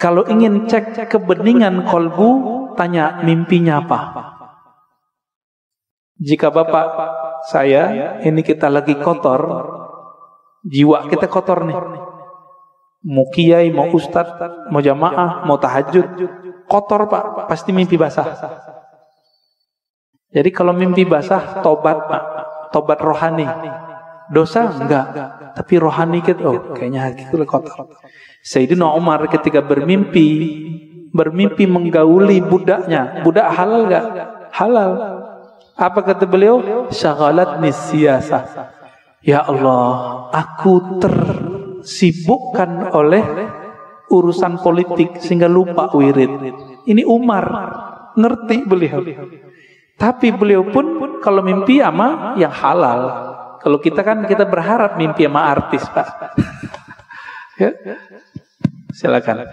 Kalau ingin cek kebeningan kolbu, tanya mimpinya apa. Jika bapak saya, ini kita lagi kotor, jiwa kita kotor nih. Mau kiai, mau ustadz, mau jamaah, mau tahajud, kotor pak, pasti mimpi basah. Jadi kalau mimpi basah, tobat pak, tobat rohani. Dosa enggak, tapi rohani kita, oh kayaknya hati itu kotor. Sayyidina Umar ketika bermimpi menggauli budaknya. Budak halal enggak? Halal. Apa kata beliau? Syaghalatni siyasah. Ya Allah, aku tersibukkan oleh urusan politik sehingga lupa wirid. Ini Umar, ngerti beliau. Tapi beliau pun kalau mimpi sama yang halal. Kalau kita kan kita berharap mimpi sama artis, Pak. Ya. Silakan.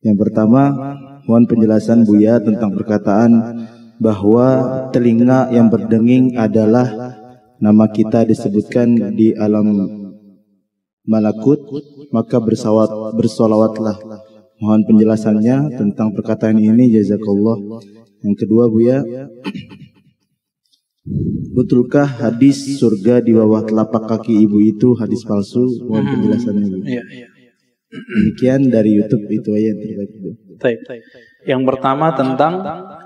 Yang pertama, mohon penjelasan Buya tentang perkataan bahwa telinga yang berdenging adalah nama kita disebutkan di alam malakut, maka bersolawatlah. Mohon penjelasannya tentang perkataan ini, jazakallah. Yang kedua Buya, betulkah hadis surga di bawah telapak kaki ibu itu hadis palsu? Mohon penjelasannya Bu. Iya. Demikian dari YouTube, itu aja yang terbaik. Yang pertama tentang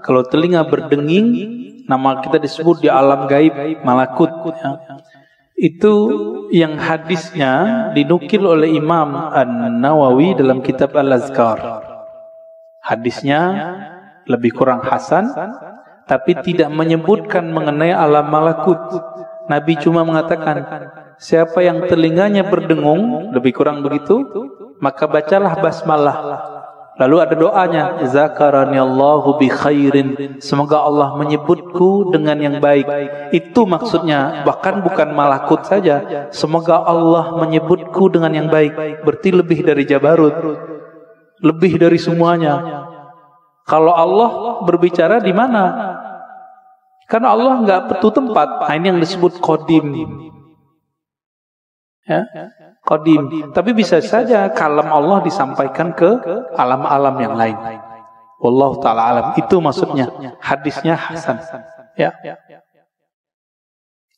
kalau telinga berdenging, nama kita disebut di alam gaib malakut. Ya. Itu yang hadisnya dinukil oleh Imam An-Nawawi dalam kitab Al-Azkar. Hadisnya lebih kurang hasan, tapi tidak menyebutkan mengenai alam malakut. Nabi cuma mengatakan, siapa yang telinganya berdengung, lebih kurang begitu, maka bacalah basmalah. Lalu ada doanya, zakaraniallahu bi khairin, semoga Allah menyebutku dengan yang baik. Itu maksudnya, bahkan bukan malakut saja, semoga Allah menyebutku dengan yang baik. Berarti lebih dari jabarut, lebih dari semuanya. Kalau Allah berbicara di mana? Karena Allah nggak petu tempat. Nah, ini yang disebut qadim. Ya, qadim. Tapi bisa saja kalam Allah disampaikan ke alam-alam yang lain. Wallahu ta'ala alam. Itu maksudnya. Hadisnya hasan. Ya.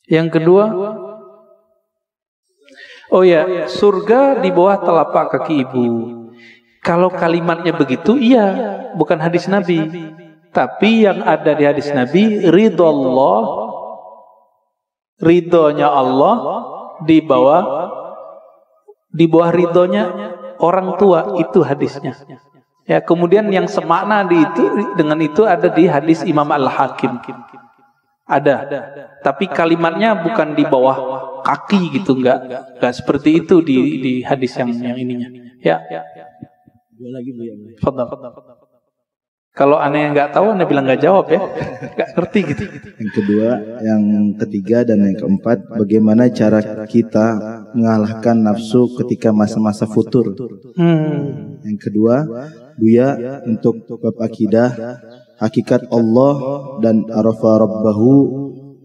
Yang kedua, oh ya, surga di bawah telapak kaki ibu. Kalau kalimatnya begitu, iya, bukan hadis Nabi. Tapi yang ada di hadis Nabi, ridhonya Allah di bawah ridhonya orang tua, itu hadisnya. Ya, kemudian yang semakna dengan itu ada di hadis Imam Al-Hakim. Ada. Tapi kalimatnya bukan di bawah kaki gitu, enggak seperti itu di hadis yang ininya. Ya. Fadhal. Kalau aneh nggak tahu, aneh bilang nggak jawab ya, nggak ngerti gitu. Yang kedua, yang ketiga dan yang keempat, bagaimana cara kita mengalahkan nafsu ketika masa-masa futur? Yang kedua, Buya, untuk bab akidah, hakikat Allah dan arafa rabbahu,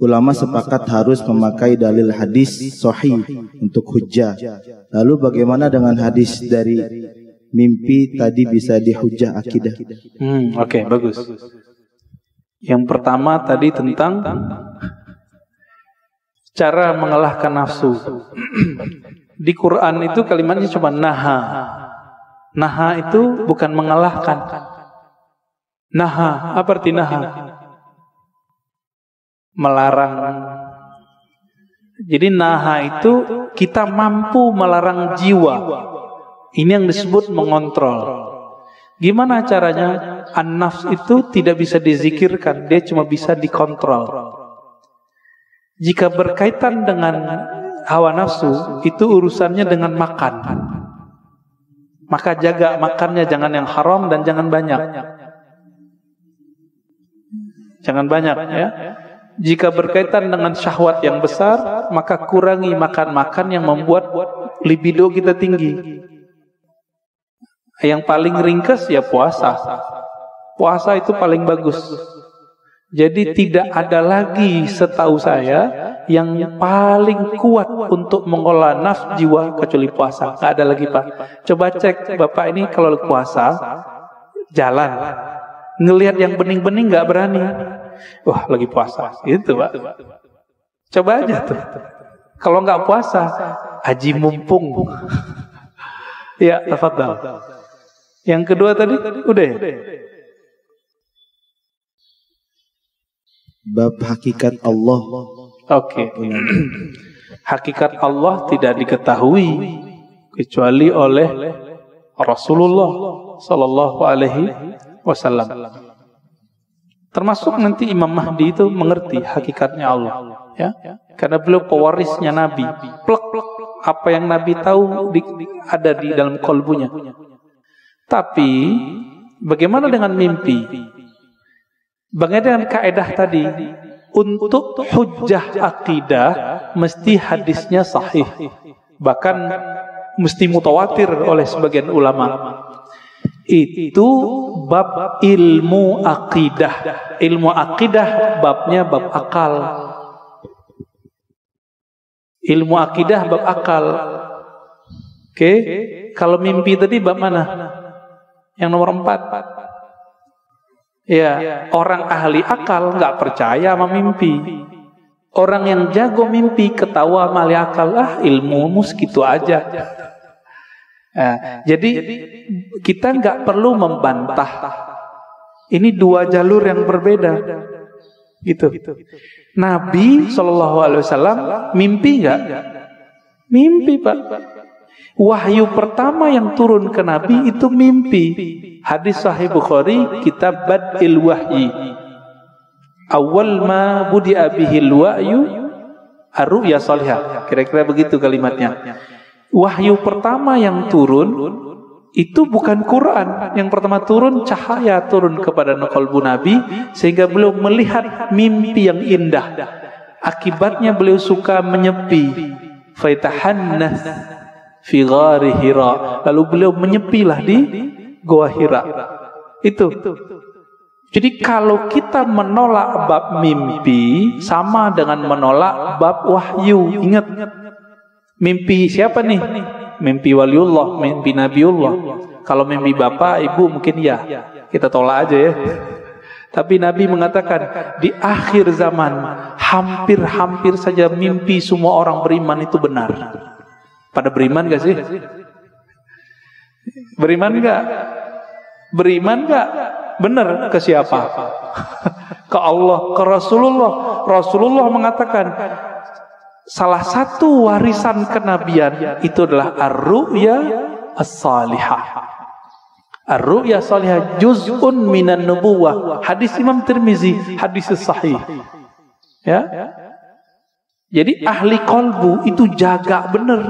ulama sepakat harus memakai dalil hadis sahih untuk hujjah. Lalu bagaimana dengan hadis dari mimpi tadi bisa dihujjah akidah? Oke, bagus. Yang pertama tadi tentang cara mengalahkan nafsu. Di Quran itu kalimatnya cuma naha. Naha itu bukan mengalahkan. Naha, apa arti naha? Melarang. Jadi naha itu kita mampu melarang jiwa. Ini yang disebut mengontrol. Gimana caranya? An-nafs itu tidak bisa dizikirkan, dia cuma bisa dikontrol. Jika berkaitan dengan hawa nafsu, itu urusannya dengan makan. Maka jaga makannya, jangan yang haram dan jangan banyak. Jangan banyak ya. Jika berkaitan dengan syahwat yang besar, maka kurangi makan-makan yang membuat libido kita tinggi. Yang paling ringkas ya puasa. Puasa itu paling bagus. Jadi tidak ada lagi setahu saya yang paling kuat untuk mengolah nafsu jiwa kecuali puasa. Nggak ada lagi, Pak. Coba cek Bapak ini kalau puasa jalan, ngelihat yang bening-bening nggak berani. Wah, lagi puasa. Itu, Pak. Coba aja tuh. Kalau nggak puasa, haji mumpung. Ya, tafadhal. Yang kedua tadi udah ya? Bab hakikat Allah. Oke. Hakikat Allah tidak diketahui kecuali oleh Rasulullah Sallallahu Alaihi Wasallam. Termasuk nanti Imam Mahdi itu mengerti hakikatnya Allah, ya, karena beliau pewarisnya Nabi. Plek apa yang Nabi tahu ada di dalam kolbunya. Tapi bagaimana dengan mimpi? Bagaimana dengan kaidah tadi? Untuk hujjah akidah mesti hadisnya sahih, bahkan mesti mutawatir oleh sebagian ulama. Itu bab ilmu akidah. Ilmu akidah babnya bab akal. Ilmu akidah bab akal. Oke, kalau mimpi tadi bab mana? Yang nomor 4. Ya, orang ahli akal nggak percaya sama mimpi. Orang yang jago mimpi ketawa sama ahli akal, ilmumu segitu aja. Jadi kita nggak perlu membantah. Ini dua jalur yang berbeda, gitu. Nabi SAW mimpi nggak? Mimpi, Pak. Wahyu pertama yang turun ke Nabi itu mimpi. Hadis Sahih Bukhari, kitab Bad'il Wahyi. Awal ma budi'a bihil wahyu ar-ru'ya salihah. Kira-kira begitu kalimatnya. Wahyu pertama yang turun itu bukan Quran. Yang pertama turun cahaya turun kepada qalbu Nabi sehingga beliau melihat mimpi yang indah. Akibatnya beliau suka menyepi. Faitahannas fi ghari Hira. Lalu beliau menyepilah di Goa Hira. Itu. Jadi kalau kita menolak bab mimpi sama dengan menolak bab wahyu. Ingat, mimpi siapa nih? Mimpi waliullah, mimpi nabiullah. Kalau mimpi bapak, ibu mungkin ya, kita tolak aja ya. Tapi Nabi mengatakan di akhir zaman hampir-hampir saja mimpi semua orang beriman itu benar. Pada beriman gak sih? Beriman gak? Beriman gak? Benar ke siapa? Ke Allah, ke Rasulullah. Rasulullah mengatakan salah satu warisan kenabian itu adalah ar-ru'ya as-salihah. Ar-ru'ya as-salihah juz'un minan nubuwah. Hadis Imam Tirmizi, hadis sahih. Ya. Jadi ahli qalbu itu jaga benar.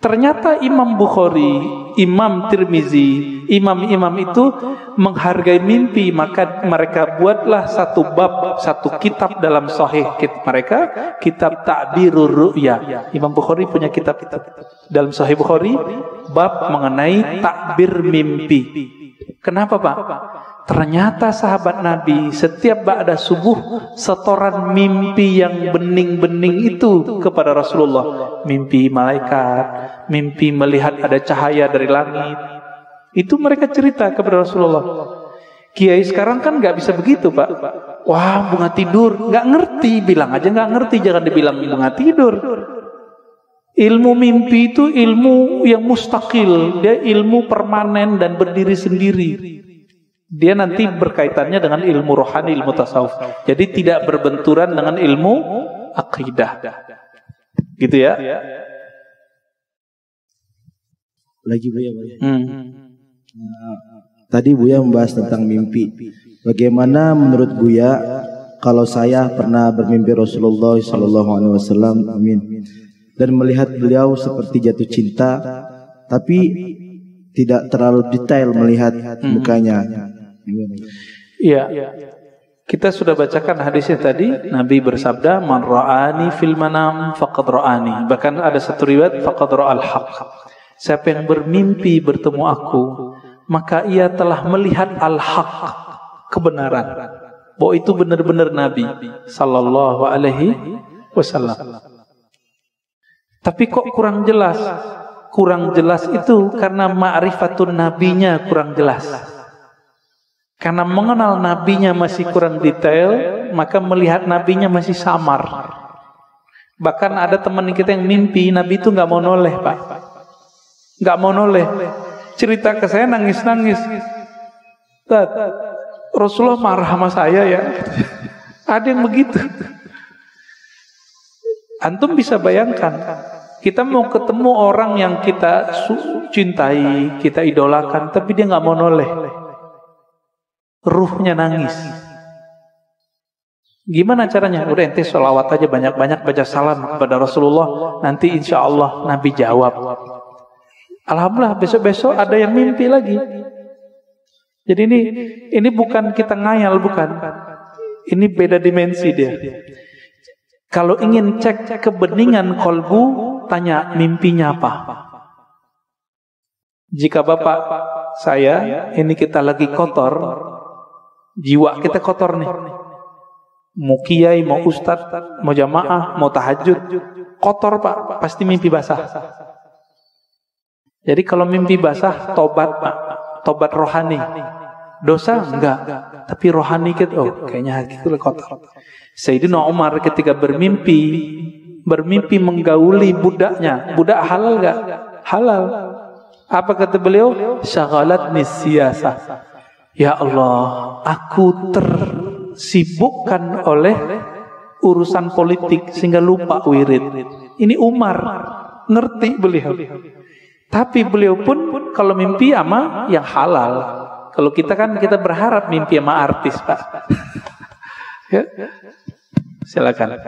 Ternyata Imam Bukhari, Imam Tirmizi, imam-imam itu menghargai mimpi, maka mereka buatlah satu bab, satu kitab dalam sahih mereka, kitab Ta'birur Ru'ya. Imam Bukhari punya kitab dalam sahih Bukhari, bab mengenai takbir mimpi. Kenapa, Pak? Ternyata sahabat Nabi setiap ba'da subuh setoran mimpi yang bening-bening itu kepada Rasulullah. Mimpi malaikat, mimpi melihat ada cahaya dari langit. Itu mereka cerita kepada Rasulullah. Kiai sekarang kan gak bisa begitu, Pak. Wah, bunga tidur, gak ngerti. Bilang aja gak ngerti, jangan dibilang bunga tidur. Ilmu mimpi itu ilmu yang mustaqil. Dia ilmu permanen dan berdiri sendiri. Dia nanti berkaitannya dengan ilmu rohani, ilmu tasawuf. Jadi tidak berbenturan dengan ilmu akidah. Gitu ya. Lagi Buya. Tadi Buya membahas tentang mimpi. Bagaimana menurut Buya kalau saya pernah bermimpi Rasulullah SAW, amin, dan melihat beliau seperti jatuh cinta, tapi tidak terlalu detail melihat mukanya. Iya. Kita sudah bacakan hadisnya tadi. Nabi bersabda, "Man ra'ani fil manam faqad ra'ani." Bahkan ada satu riwayat faqad ra'al haq. Siapa yang bermimpi bertemu aku, maka ia telah melihat al-haq, kebenaran. Bahwa itu benar-benar Nabi sallallahu alaihi wasallam. Tapi kok kurang jelas? Kurang jelas itu karena ma'rifatun nabinya kurang jelas. Karena mengenal nabinya masih kurang detail, maka melihat nabinya masih samar. Bahkan ada teman kita yang mimpi Nabi itu nggak mau noleh, Pak. Nggak mau noleh. Cerita ke saya nangis-nangis. Rasulullah marah sama saya ya. Ada yang begitu. Antum bisa bayangkan, kita mau ketemu orang yang kita cintai, kita idolakan, tapi dia nggak mau noleh. Ruhnya nangis. Gimana caranya? Udah ente sholawat aja banyak-banyak, baca salam kepada Rasulullah, nanti insya Allah Nabi jawab. Alhamdulillah besok-besok ada yang mimpi lagi. Jadi ini bukan kita ngayal, bukan. Ini beda dimensi dia. Kalau ingin cek kebeningan kolbu, tanya mimpinya apa. Jika bapak saya, ini kita lagi kotor, jiwa kita kotor nih. Mau kiai, mau ustadz, mau jamaah, mau tahajud, kotor Pak, pasti mimpi basah. Jadi kalau mimpi basah, tobat Pak, tobat rohani. Dosa enggak, tapi rohani kita, kayaknya hati itu kotor. Sayyidina Umar ketika bermimpi menggauli budaknya. Budak halal enggak? Halal. Apa kata beliau? Syaghalatni siyasah. Ya Allah, aku tersibukkan oleh urusan politik sehingga lupa wirid. Ini Umar, ngerti beliau. Tapi beliau pun kalau mimpi sama yang halal. Kalau kita kan kita berharap mimpi sama artis, Pak. Ya. Silakan.